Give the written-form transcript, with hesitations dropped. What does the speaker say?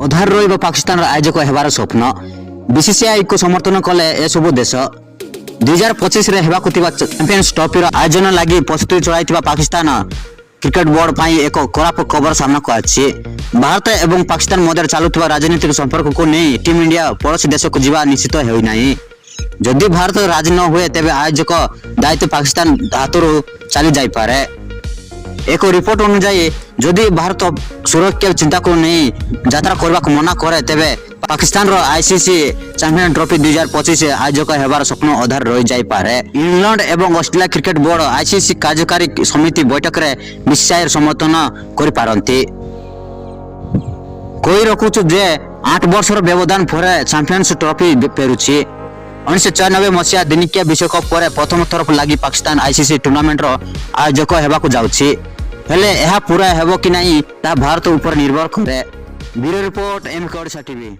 अधार रही पाकिस्तान आयोजक हेबार स्वप्न बीसीसीआई को समर्थन कले ए सब देश 2025 रे हेबाकु थिबा चैंपियंस ट्रॉफी आयोजन लगी प्रस्तुति चलाई पाकिस्तान क्रिकेट बोर्ड पर एक खराब खबर सामना को आछि। भारत एवं पाकिस्तान मध्य चलुवा राजनीतिक संपर्क को नहीं टीम इंडिया पड़ोसी देश को जीवा निश्चित हो नहीं। जदि भारत राजी न हुए तेबे आयोजक दायित्व पाकिस्तान हाथरू चली जाई पारे। एक रिपोर्ट अनुसार जदि भारत सुरक्षा चिंता को नहीं यात्रा करने को मना करे तेबे पाकिस्तान रो आईसीसी चैंपियन ट्रॉफी 2025 आयोजक हेबार स्वप्न अधार रही जाई पारे। इंग्लैंड एवं ऑस्ट्रेलिया क्रिकेट बोर्ड आईसीसी कार्यकारी समिति बैठक रे बीसीसीआई समर्थन करि पारंती। कोई रखुछु जे 8 वर्षर व्यवधान पर चैंपियंस ट्रॉफी फेरुछि। 1994 मसीहा दिनिकिया विश्वकप पर प्रथम थर लगी पाकिस्तान आईसीसी टूर्नामेंट रो आयोजक हेबाकु जाउछि। हेले यह पूरा हेबो कि नहीं ता भारत ऊपर निर्भर करे। ब्यूरो रिपोर्ट एम के ओडिशा टीवी।